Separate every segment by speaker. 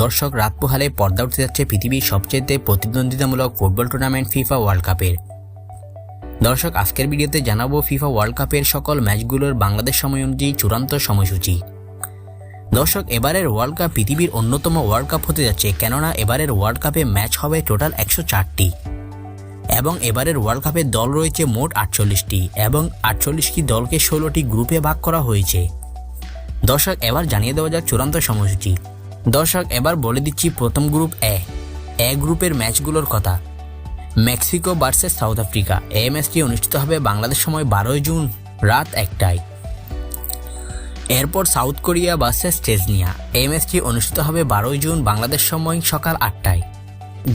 Speaker 1: দর্শক রাত পোহালে পর্দা উঠতে যাচ্ছে পৃথিবীর সবচেয়ে প্রতিদ্বন্দ্বিতামূলক ফুটবল টুর্নামেন্ট ফিফা ওয়ার্ল্ড কাপের। দর্শক আজকের ভিডিওতে জানাবো ফিফা ওয়ার্ল্ড কাপের সকল ম্যাচগুলোর বাংলাদেশ সময় অনুযায়ী চূড়ান্ত সময়সূচি। দর্শক এবারের ওয়ার্ল্ড কাপ পৃথিবীর অন্যতম ওয়ার্ল্ড কাপ হতে যাচ্ছে, কেননা এবারের ওয়ার্ল্ড কাপে ম্যাচ হবে টোটাল 104টি এবং এবারের ওয়ার্ল্ড কাপের দল রয়েছে মোট 48টি এবং 48টি দলকে 16টি গ্রুপে ভাগ করা হয়েছে। দর্শক এবার জানিয়ে দেওয়া যাক চূড়ান্ত সময়সূচি। দর্শক এবার বলে দিচ্ছি প্রথম গ্রুপ এ গ্রুপের ম্যাচগুলোর কথা। মেক্সিকো ভার্সেস সাউথ আফ্রিকা, এই ম্যাচটি অনুষ্ঠিত হবে বাংলাদেশ সময় 12 জুন রাত 1টায়। এরপর সাউথ কোরিয়া ভার্সেস চেচনিয়া, এই ম্যাচটি অনুষ্ঠিত হবে 12 জুন বাংলাদেশ সময় সকাল 8টায়।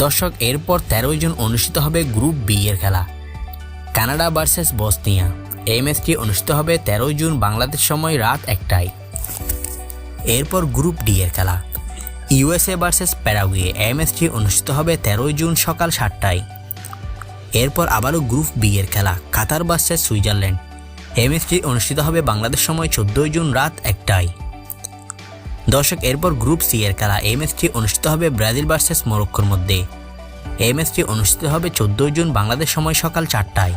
Speaker 1: দর্শক এরপর 13 জুন অনুষ্ঠিত হবে গ্রুপ বি এর খেলা। কানাডা ভার্সেস বসনিয়া, এই ম্যাচটি অনুষ্ঠিত হবে 13 জুন বাংলাদেশ সময় রাত 1টায়। এরপর গ্রুপ ডি এর খেলা। ইউএসএ ভার্সেস প্যারাগুয়ে, এই ম্যাচটি অনুষ্ঠিত হবে 13 জুন সকাল 7টায়। এরপর আবারও গ্রুপ বি এর খেলা। কাতার ভার্সেস সুইজারল্যান্ড, এই ম্যাচটি অনুষ্ঠিত হবে বাংলাদেশ সময় 14 জুন রাত 1টায়। দর্শক এরপর গ্রুপ সি এর খেলা। এই ম্যাচটি অনুষ্ঠিত হবে ব্রাজিল ভার্সেস মরক্কোর মধ্যে। এই ম্যাচটি অনুষ্ঠিত হবে 14 জুন বাংলাদেশ সময় সকাল 4টায়।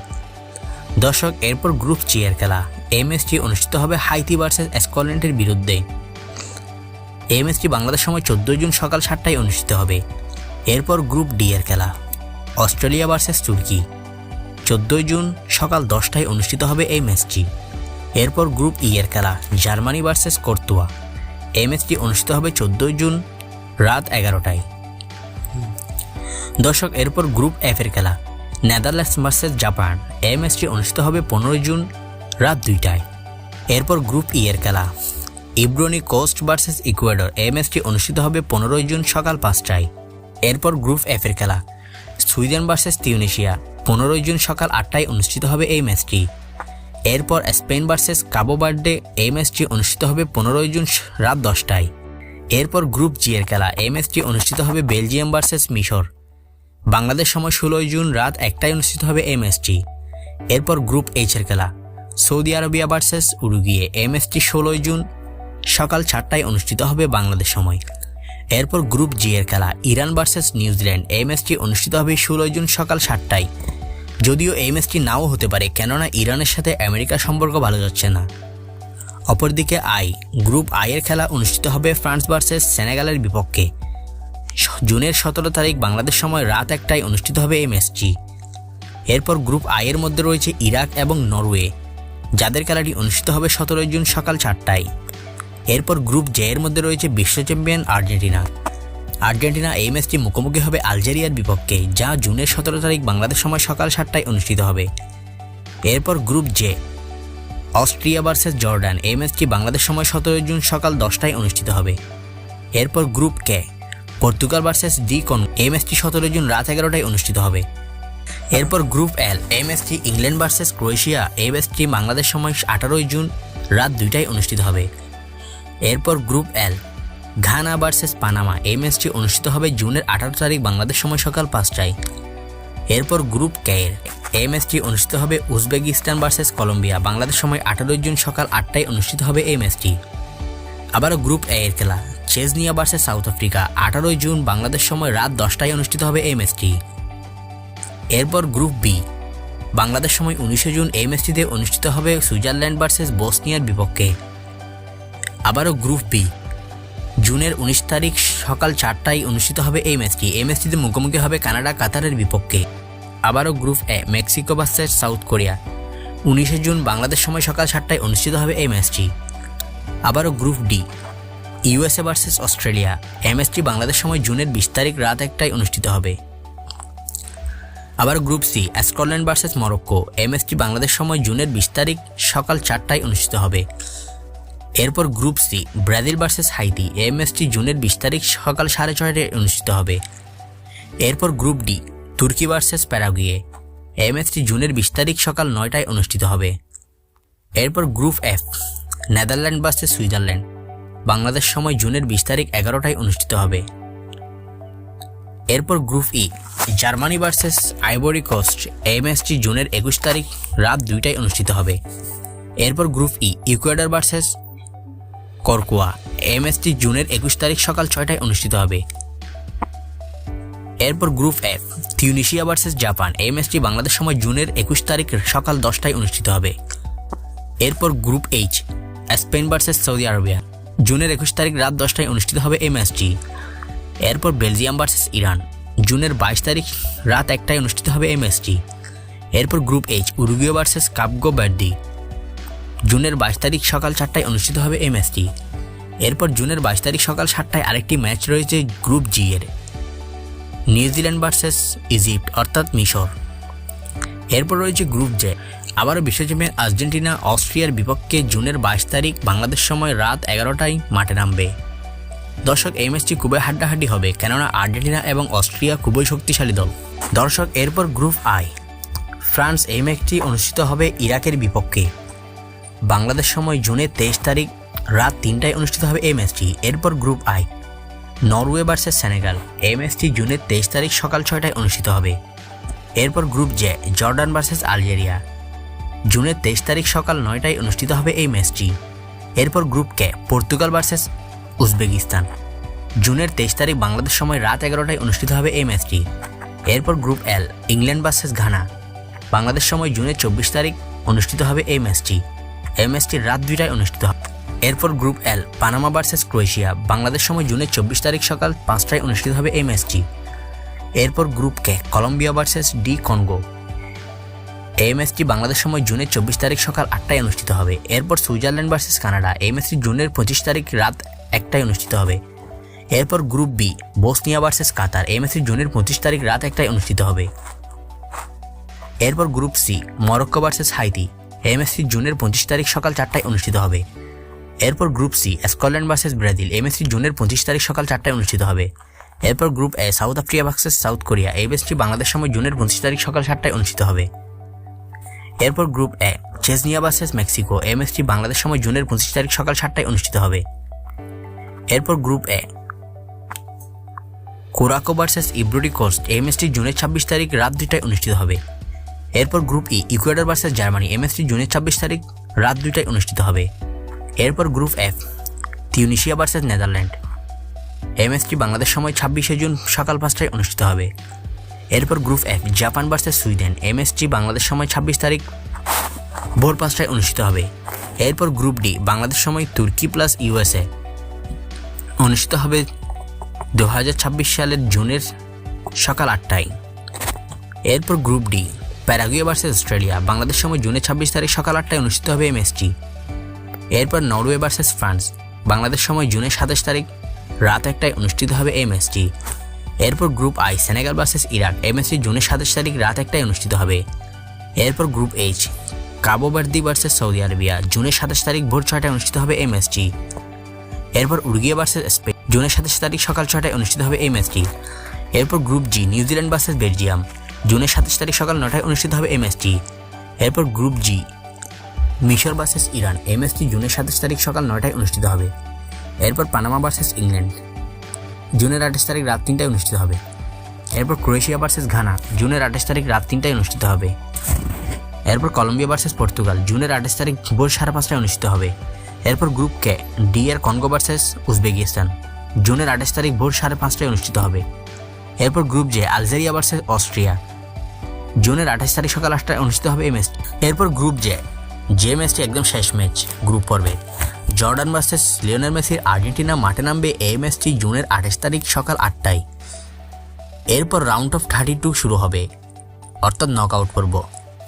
Speaker 1: দর্শক এরপর গ্রুপ সি এর খেলা। এই ম্যাচটি অনুষ্ঠিত হবে হাইতি ভার্সেস স্কটল্যান্ডের বিরুদ্ধে। এই ম্যাচটি বাংলাদেশ সময় 14 জুন সকাল 7টায় অনুষ্ঠিত হবে। এরপর গ্রুপ ডি এর খেলা। অস্ট্রেলিয়া ভার্সেস তুর্কি, 14 জুন সকাল 10টায় অনুষ্ঠিত হবে এই ম্যাচটি। এরপর গ্রুপ ই এর খেলা। জার্মানি ভার্সেস কর্তোয়া, এই ম্যাচটি অনুষ্ঠিত হবে 14 জুন রাত 11টায়। দর্শক এরপর গ্রুপ এফ এর খেলা। নেদারল্যান্ডস ভার্সেস জাপান, এই ম্যাচটি অনুষ্ঠিত হবে 15 জুন রাত 2টায়। এরপর গ্রুপ ই এর খেলা। ইব্রনি কোস্ট ভার্সেস ইকুয়েডর, এই ম্যাচটি অনুষ্ঠিত হবে 15 জুন সকাল 5টায়। এরপর গ্রুপ এফ এর খেলা। সুইডেন ভার্সেস তিউনিশিয়া, 15 জুন সকাল 8টায় অনুষ্ঠিত হবে এই ম্যাচটি। এরপর স্পেন ভার্সেস কাবো ভার্দে, এই ম্যাচটি অনুষ্ঠিত হবে 15 জুন রাত 10টায়। এরপর গ্রুপ জি এর খেলা। এই ম্যাচটি অনুষ্ঠিত হবে বেলজিয়াম ভার্সেস মিশর, বাংলাদেশ সময় 16 জুন রাত 1টায় অনুষ্ঠিত হবে এই ম্যাচটি। এরপর গ্রুপ এইচ এর খেলা। সৌদি আরবিয়া ভার্সেস উরুগুয়ে, এই ম্যাচটি 16 জুন সকাল 4টায় অনুষ্ঠিত হবে বাংলাদেশ সময়। এরপর গ্রুপ জি এর খেলা। ইরান ভার্সেস নিউজিল্যান্ড, এই ম্যাচটি অনুষ্ঠিত হবে 16 জুন সকাল 7টায়। যদিও এই ম্যাচটি নাও হতে পারে, কেননা ইরানের সাথে আমেরিকার সম্পর্ক ভালো যাচ্ছে না। অপরদিকে গ্রুপ আই এর খেলা অনুষ্ঠিত হবে ফ্রান্স ভার্সেস সেনেগালের বিপক্ষে। জুনের 17 তারিখ বাংলাদেশ সময় রাত 1টায় অনুষ্ঠিত হবে এই ম্যাচটি। এরপর গ্রুপ আই এর মধ্যে রয়েছে ইরাক এবং নরওয়ে, যাদের খেলাটি অনুষ্ঠিত হবে 17 জুন সকাল 4টায়। এরপর গ্রুপ জে এর মধ্যে রয়েছে বিশ্ব চ্যাম্পিয়ন আর্জেন্টিনা এই ম্যাচটি মুখোমুখি হবে আলজেরিয়ার বিপক্ষে, যা জুনের 17 তারিখ বাংলাদেশ সময় সকাল 7টায় অনুষ্ঠিত হবে। এরপর group J. Austria versus Jordan, এই ম্যাচটি বাংলাদেশ সময় 17 জুন সকাল 10টায় অনুষ্ঠিত হবে। এরপর গ্রুপ কে। পর্তুগাল ভার্সেস ডি কনগো, এই ম্যাচটি 17 জুন রাত 11টায় অনুষ্ঠিত হবে। এরপর গ্রুপ এল। এই ম্যাচটি ইংল্যান্ড ভার্সেস ক্রোয়েশিয়া, এই ম্যাচটি বাংলাদেশ সময় 18 জুন রাত 2টায় অনুষ্ঠিত হবে। এরপর গ্রুপ এল। ঘানা ভার্সেস পানামা, এই ম্যাচটি অনুষ্ঠিত হবে জুনের 18 তারিখ বাংলাদেশ সময় সকাল 5টায়। এরপর গ্রুপ কে। এই ম্যাচটি অনুষ্ঠিত হবে উজবেকিস্তান ভার্সেস কলম্বিয়া, বাংলাদেশ সময় 18 জুন সকাল 8টায় অনুষ্ঠিত হবে এই ম্যাচটি। আবারও গ্রুপ এ এর খেলা। Chechnya versus south Africa, 18 June Bangladesh সময় রাত 10টায় অনুষ্ঠিত হবে এই ম্যাচটি। এরপর গ্রুপ বি। বাংলাদেশ সময় 19 জুন এই ম্যাচটিতে অনুষ্ঠিত হবে সুইজারল্যান্ড ভার্সেস বসনিয়ার বিপক্ষে। আবারও গ্রুপ বি। জুনের 19 তারিখ সকাল 4টায় অনুষ্ঠিত হবে এই ম্যাচটি। এই ম্যাচটিতে মুখোমুখি হবে কানাডা কাতারের বিপক্ষে। আবারও গ্রুপ এ। Mexico versus south Korea, 19 June Bangladesh সময় সকাল 7টায় অনুষ্ঠিত হবে এই ম্যাচটি। আবারও group D. USA versus Australia, এই ম্যাচটি বাংলাদেশ সময় জুনের 20 তারিখ রাত 1টায় অনুষ্ঠিত হবে। আবার group C. Scotland versus Morocco, এই ম্যাচটি বাংলাদেশ সময় জুনের 20 তারিখ সকাল 4টায় অনুষ্ঠিত হবে। এরপর group C. Brazil versus Haiti, এই ম্যাচটি জুনের 20 তারিখ সকাল 6:30টায় অনুষ্ঠিত হবে। এরপর গ্রুপ ডি। তুর্কি ভার্সেস প্যারাগুয়ে, এই ম্যাচটি জুনের 20 তারিখ সকাল 9টায় অনুষ্ঠিত হবে। এরপর group F. Netherland versus Switzerland, Bangladesh সময় জুনের 20 তারিখ 11টায় অনুষ্ঠিত হবে। এরপর group E. Germany versus Ivory Coast, এই ম্যাচটি জুনের 21 তারিখ রাত 2টায় অনুষ্ঠিত হবে। এরপর group E. Ecuador versus Curaçao. এই ম্যাচটি জুনের 21 তারিখ সকাল 6টায় অনুষ্ঠিত হবে। এরপর group F, Tunisia versus Japan. এই ম্যাচটি বাংলাদেশ সময় জুনের 21 তারিখ সকাল 10টায় অনুষ্ঠিত হবে। এরপর group H, Spain versus Saudi Arabia. জুনের 21 তারিখ রাত 10টায় অনুষ্ঠিত হবে এই ম্যাচটি। এরপর বেলজিয়াম ভার্সেস ইরান। জুনের 22 তারিখ রাত 1টায় অনুষ্ঠিত হবে এই ম্যাচটি। এরপর group H, Uruguay versus কাপগো Verdi. জুনের 22 তারিখ সকাল 4টায় অনুষ্ঠিত হবে এই ম্যাচটি। এরপর জুনের 22 তারিখ সকাল 7টায় আরেকটি ম্যাচ রয়েছে গ্রুপ জি এর, নিউজিল্যান্ড ভার্সেস ইজিপ্ট অর্থাৎ মিশর। এরপর রয়েছে গ্রুপ জে, আবারও বিশ্ব চ্যাম্পিয়ন আর্জেন্টিনা অস্ট্রিয়ার বিপক্ষে জুনের 22 তারিখ বাংলাদেশ সময় রাত 11টায় মাঠে নামবে। দর্শক, এই ম্যাচটি খুবই হাড্ডাহাড্ডি হবে, কেননা আর্জেন্টিনা এবং অস্ট্রিয়া খুবই শক্তিশালী দল। দর্শক, এরপর গ্রুপ আই, ফ্রান্স। এই ম্যাচটি অনুষ্ঠিত হবে ইরাকের বিপক্ষে। বাংলাদেশ সময় জুনের 23 তারিখ রাত 3টায় অনুষ্ঠিত হবে এই ম্যাচটি। এরপর group I, Norway versus Senegal. এই ম্যাচটি জুনের 23 তারিখ সকাল 6টায় অনুষ্ঠিত হবে। এরপর group J, Jordan versus Algeria. জুনের 23 তারিখ সকাল 9টায় অনুষ্ঠিত হবে এই ম্যাচটি। এরপর গ্রুপ কে, পর্তুগাল ভার্সেস উজবেকিস্তান। জুনের 23 তারিখ বাংলাদেশ সময় রাত 11টায় অনুষ্ঠিত হবে এই ম্যাচটি। এরপর গ্রুপ এল, ইংল্যান্ড ভার্সেস ঘানা। বাংলাদেশ সময় জুনের 24 তারিখ অনুষ্ঠিত হবে এই ম্যাচটি। এই ম্যাচটি রাত 2টায় অনুষ্ঠিত হবে। এরপর গ্রুপ এল, পানামা ভার্সেস ক্রোয়েশিয়া। বাংলাদেশ সময় জুনের 24 তারিখ সকাল 5টায় অনুষ্ঠিত হবে এই ম্যাচটি। এরপর গ্রুপ কে, কলম্বিয়া ভার্সেস ডি কনগো। এই ম্যাচটি বাংলাদেশ সময় জুনের 24 তারিখ সকাল 8টায় অনুষ্ঠিত হবে। এরপর সুইজারল্যান্ড ভার্সেস কানাডা। এই ম্যাচটি জুনের 25 তারিখ রাত 1টায় অনুষ্ঠিত হবে। এরপর গ্রুপ বি, বসনিয়া ভার্সেস কাতার। এই ম্যাচটি জুনের 25 তারিখ রাত 1টায় অনুষ্ঠিত হবে। এরপর group C, Morocco versus Haiti. এই ম্যাচটি জুনের 25 তারিখ সকাল 4টায় অনুষ্ঠিত হবে। এরপর group C, Scotland versus Brazil. এই ম্যাচটি জুনের 25 তারিখ সকাল 4টায় অনুষ্ঠিত হবে। এরপর গ্রুপ এ, south Africa versus south Korea. এই ম্যাচটি বাংলাদেশ সময় জুনের 25 তারিখ সকাল 7টায় অনুষ্ঠিত হবে। এরপর গ্রুপ এ, চেচনিয়া ভার্সেস মেক্সিকো। এই ম্যাচটি বাংলাদেশ সময় জুনের 25 তারিখ সকাল 7টায় অনুষ্ঠিত হবে। এরপর গ্রুপ এ, কোরাকো ভার্সেস ইব্রোডি কোস্ট। এই ম্যাচটি জুনের 26 তারিখ রাত 2টায় অনুষ্ঠিত হবে। এরপর group E, Ecuador versus Germany. এই ম্যাচটি জুনের 26 তারিখ রাত 2টায় অনুষ্ঠিত হবে। এরপর group F, Tunisia versus Netherland. এই ম্যাচটি বাংলাদেশ সময় 26শে জুন সকাল 5টায় অনুষ্ঠিত হবে। এরপর group F, Japan versus Sweden. এই ম্যাচটি বাংলাদেশ সময় 26 তারিখ ভোর 5টায় অনুষ্ঠিত হবে। এরপর গ্রুপ ডি, বাংলাদেশ সময় তুর্কি প্লাস ইউএসএ। অনুষ্ঠিত হবে 2026 সালের জুনের সকাল 8টায়। এরপর group D, Paraguay versus Australia. Bangladesh সময় জুনের 26 তারিখ সকাল 8টায় অনুষ্ঠিত হবে এই ম্যাচটি। এরপর নরওয়ে ভার্সেস ফ্রান্স। বাংলাদেশ সময় জুনের 27 তারিখ রাত 1টায় অনুষ্ঠিত হবে এই ম্যাচটি। এরপর group I, Senegal versus Iraq. এই ম্যাচটি জুনের 27 তারিখ রাত 1টায় অনুষ্ঠিত হবে। এরপর group H, Cabo Verde versus Saudi Arabia. জুনের 27 তারিখ ভোর 6টায় অনুষ্ঠিত হবে এই ম্যাচটি। এরপর উরুগুয়ে ভার্সেস স্পেন। জুনের 27 তারিখ সকাল 6টায় অনুষ্ঠিত হবে এই ম্যাচটি। এরপর গ্রুপ জি, নিউজিল্যান্ড ভার্সেস বেলজিয়াম। জুনের 27 তারিখ সকাল 9টায় অনুষ্ঠিত হবে এই ম্যাচটি। এরপর গ্রুপ জি, মিশর ভার্সেস ইরান। এই ম্যাচটি জুনের 27 তারিখ সকাল 9টায় অনুষ্ঠিত হবে। এরপর পানামা ভার্সেস ইংল্যান্ড। জুনের 28 তারিখ রাত 3টায় অনুষ্ঠিত হবে। এরপর ক্রোয়েশিয়া ভার্সেস ঘানা। জুনের 28 তারিখ রাত 3টায় অনুষ্ঠিত হবে। এরপর কলম্বিয়া ভার্সেস পর্তুগাল। জুনের 28 তারিখ ভোর 5:30টায় অনুষ্ঠিত হবে। এরপর গ্রুপ কে, ডি এর কনগো ভার্সেস উজবেকিস্তান। জুনের 28 তারিখ ভোর 5:30টায় অনুষ্ঠিত হবে। এরপর group J, Algeria versus Austria. জুনের 28 তারিখ সকাল 8টায় অনুষ্ঠিত হবে এই ম্যাচ। এরপর গ্রুপ যে ম্যাচটি একদম শেষ ম্যাচ গ্রুপ পর্বে, জর্ডান ভার্সেস লিওনেল মেসির আর্জেন্টিনা মাঠে নামবে। এই ম্যাচটি জুনের 28 তারিখ সকাল 8টায়। এরপর রাউন্ড অফ 32 শুরু হবে, অর্থাৎ নকআউট পর্ব।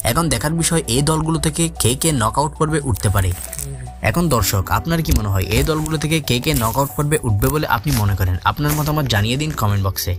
Speaker 1: এখন দেখার বিষয় এই দলগুলো থেকে কে কে নকআউট পর্বে উঠতে পারে। এখন দর্শক, আপনার কি মনে হয় এই দলগুলো থেকে কে কে নকআউট পর্বে উঠবে বলে আপনি মনে করেন? আপনার মতামত জানিয়ে দিন কমেন্ট বক্সে।